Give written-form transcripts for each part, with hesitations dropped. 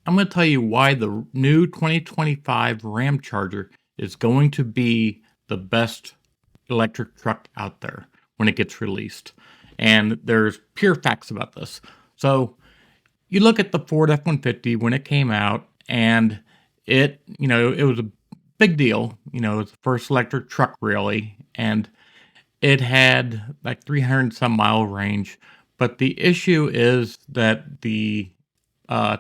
I'm going to tell you why the new 2025 Ramcharger is going to be the best electric truck out there when it gets released. And there's pure facts about this. So you look at the Ford F-150 when it came out, and it was a big deal. It was the first electric truck really, and it had like 300 some mile range. But the issue is that the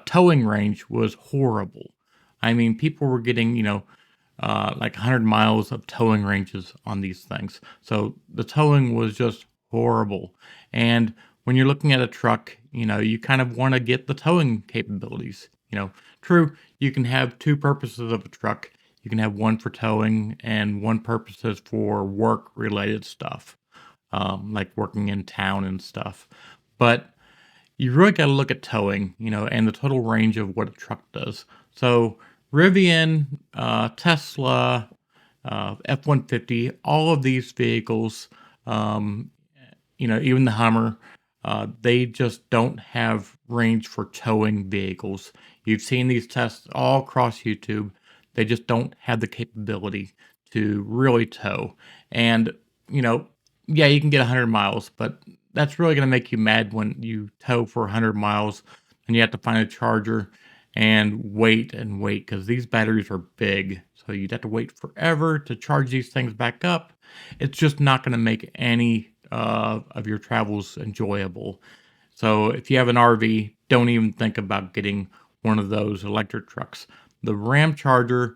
towing range was horrible. I mean, people were getting, like 100 miles of towing ranges on these things. So the towing was just horrible. And when you're looking at a truck, you kind of want to get the towing capabilities. True, you can have two purposes of a truck. You can have one for towing and one purposes for work related stuff, like working in town and stuff. But you really got to look at towing, and the total range of what a truck does. So Rivian, Tesla, F-150, all of these vehicles, um, even the Hummer, they just don't have range for towing vehicles. You've seen these tests all across YouTube. They just don't have the capability to really tow. And, yeah, you can get 100 miles, but that's really going to make you mad when you tow for 100 miles and you have to find a charger and wait because these batteries are big. So you'd have to wait forever to charge these things back up. It's just not going to make any of your travels enjoyable. So if you have an RV, don't even think about getting one of those electric trucks. The Ramcharger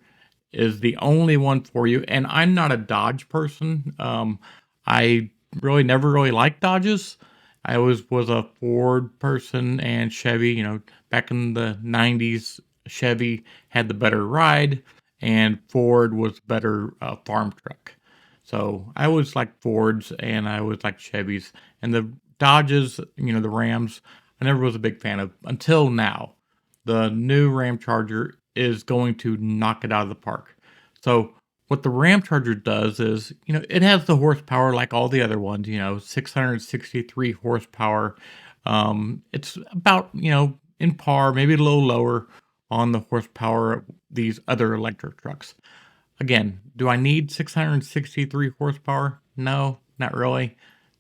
is the only one for you. And I'm not a Dodge person. I really never really liked Dodges. I always was a Ford person and Chevy. Back in the 90s, Chevy had the better ride and Ford was better farm truck. So I always liked Fords and I always liked Chevys. And the Dodges, the Rams, I never was a big fan of until now. The new Ramcharger is going to knock it out of the park. So what the Ramcharger does is, it has the horsepower like all the other ones, 663 horsepower. It's about, in par, maybe a little lower on the horsepower of these other electric trucks. Again, do I need 663 horsepower? No, not really.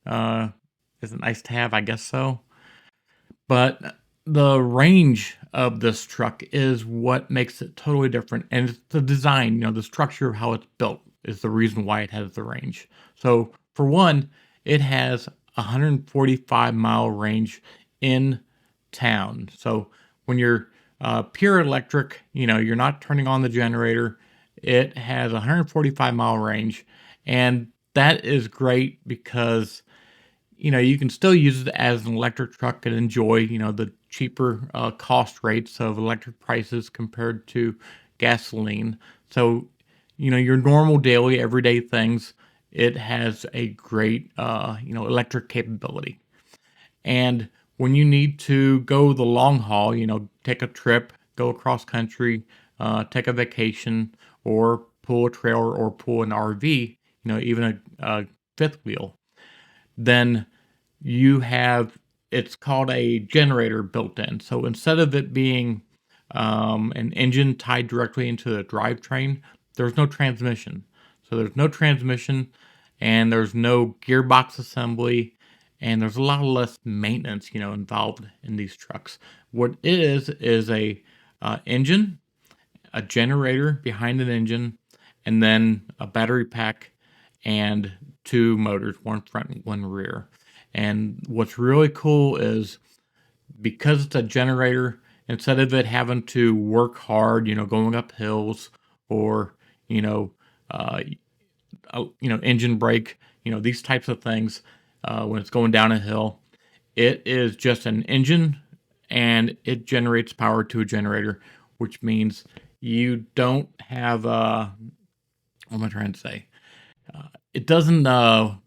Is it nice to have? I guess so. But the range of this truck is what makes it totally different. And it's the design, the structure of how it's built is the reason why it has the range. So, for one, it has a 145-mile range in town. So, when you're pure electric, you're not turning on the generator, it has a 145-mile range. And that is great because you can still use it as an electric truck and enjoy, the cheaper cost rates of electric prices compared to gasoline. So, your normal daily everyday things, it has a great, electric capability. And when you need to go the long haul, take a trip, go across country, take a vacation, or pull a trailer or pull an RV, even a fifth wheel, then you have it's called a generator built in. So instead of it being an engine tied directly into the drivetrain, there's no transmission. So there's no transmission and there's no gearbox assembly and there's a lot less maintenance, involved in these trucks. What it is a engine, a generator behind an engine, and then a battery pack and two motors, one front, one rear. And what's really cool is because it's a generator, instead of it having to work hard, going up hills or, you know, uh, engine brake, these types of things, when it's going down a hill, it is just an engine and it generates power to a generator, which means you don't have, what am I trying to say? It doesn't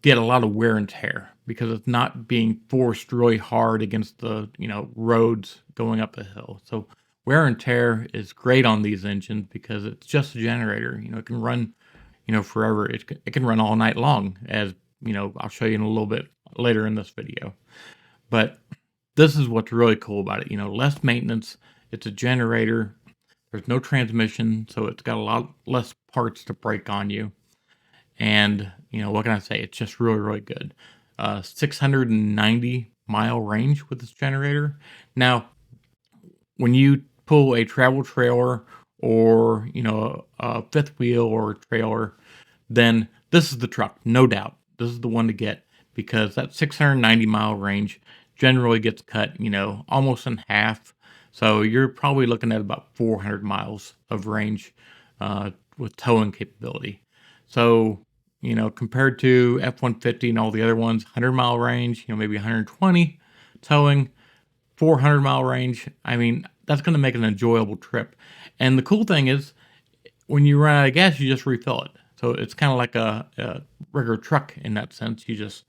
get a lot of wear and tear because it's not being forced really hard against the roads going up a hill. So wear and tear is great on these engines because it's just a generator. It can run forever. It can run all night long, as I'll show you in a little bit later in this video. But this is what's really cool about it. Less maintenance. It's a generator. There's no transmission, so it's got a lot less parts to break on you. And, what can I say? It's just really, really good. 690-mile range with this generator. Now, when you pull a travel trailer or, a fifth wheel or trailer, then this is the truck, no doubt. This is the one to get because that 690-mile range generally gets cut, almost in half. So you're probably looking at about 400 miles of range with towing capability. So, compared to F-150 and all the other ones, 100-mile range, maybe 120 towing, 400-mile range. I mean, that's going to make an enjoyable trip. And the cool thing is, when you run out of gas, you just refill it. So it's kind of like a regular truck in that sense. You just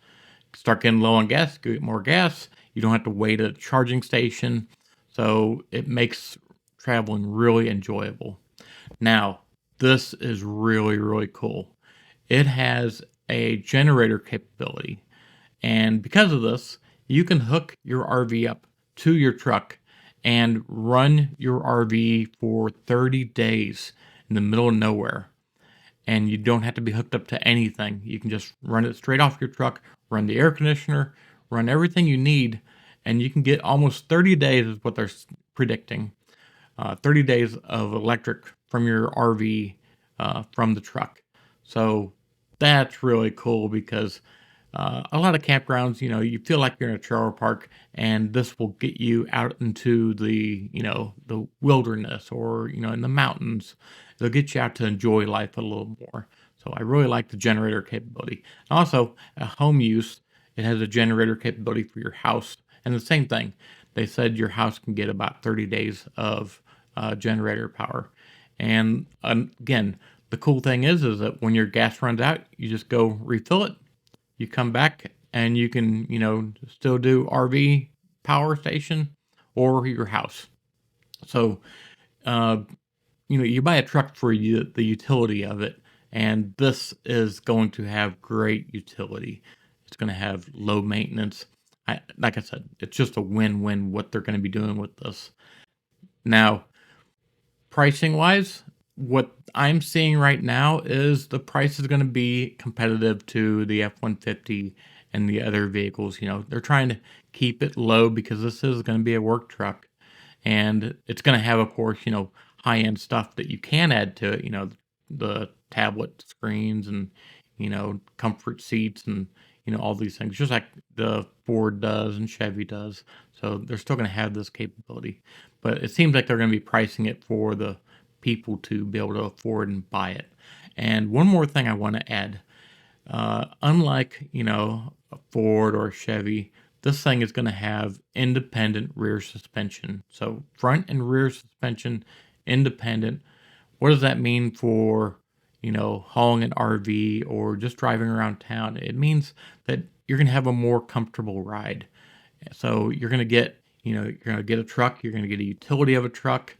start getting low on gas, get more gas. You don't have to wait at a charging station. So it makes traveling really enjoyable. Now, this is really, really cool. It has a generator capability. And because of this, you can hook your RV up to your truck and run your RV for 30 days in the middle of nowhere. And you don't have to be hooked up to anything. You can just run it straight off your truck, run the air conditioner, run everything you need, and you can get almost 30 days is what they're predicting. 30 days of electric from your RV from the truck. So that's really cool because a lot of campgrounds, you feel like you're in a trailer park, and this will get you out into the wilderness or, in the mountains. It'll get you out to enjoy life a little more. So I really like the generator capability. And also, at home use, it has a generator capability for your house. And the same thing, they said your house can get about 30 days of generator power. And again, the cool thing is that when your gas runs out, you just go refill it. You come back and you can, still do RV power station or your house. So, you buy a truck for the utility of it, and this is going to have great utility. It's going to have low maintenance. Like I said, it's just a win-win what they're going to be doing with this. Now, pricing wise, what I'm seeing right now is the price is going to be competitive to the F-150 and the other vehicles. They're trying to keep it low because this is going to be a work truck, and it's going to have, of course, high-end stuff that you can add to it. The tablet screens and comfort seats and all these things, just like the Ford does and Chevy does. So they're still going to have this capability, but it seems like they're going to be pricing it for the people to be able to afford and buy it. And one more thing I want to add, unlike a Ford or a Chevy, this thing is going to have independent rear suspension. So front and rear suspension independent. What does that mean for hauling an RV or just driving around town? It means that you're going to have a more comfortable ride. So you're going to get a truck, you're going to get a utility of a truck,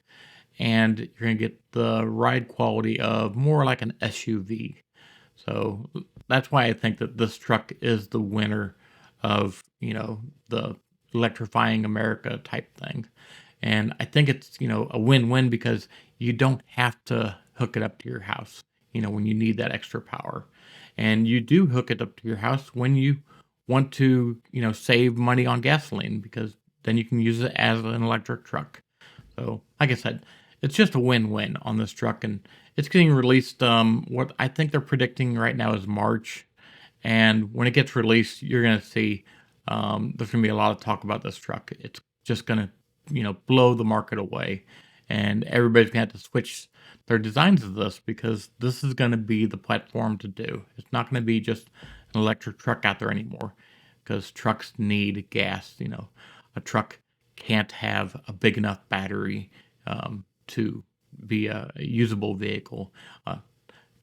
and you're going to get the ride quality of more like an SUV. So that's why I think that this truck is the winner of, the electrifying America type thing. And I think it's, a win-win because you don't have to hook it up to your house, when you need that extra power. And you do hook it up to your house when you want to, save money on gasoline, because then you can use it as an electric truck. So, like I said, it's just a win-win on this truck, and it's getting released. What I think they're predicting right now is March, and when it gets released, you're gonna see there's gonna be a lot of talk about this truck. It's just gonna, blow the market away, and everybody's gonna have to switch their designs of this because this is gonna be the platform to do. It's not gonna be just an electric truck out there anymore, because trucks need gas. A truck can't have a big enough battery to be a usable vehicle.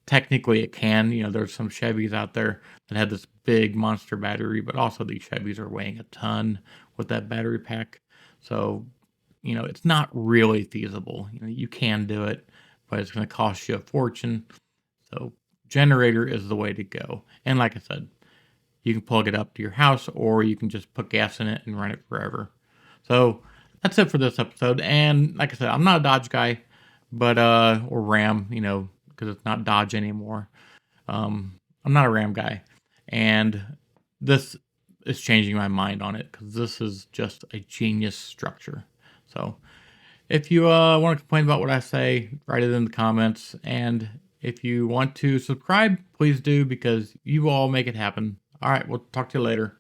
Technically, it can. There's some Chevys out there that have this big monster battery, but also these Chevys are weighing a ton with that battery pack. So, it's not really feasible. You can do it, but it's going to cost you a fortune. So, generator is the way to go. And like I said, you can plug it up to your house, or you can just put gas in it and run it forever. So that's it for this episode. And like I said, I'm not a Dodge guy, but or Ram, because it's not Dodge anymore. I'm not a Ram guy, and this is changing my mind on it because this is just a genius structure. So if you want to complain about what I say, write it in the comments. And if you want to subscribe, please do, because you all make it happen. All right, we'll talk to you later.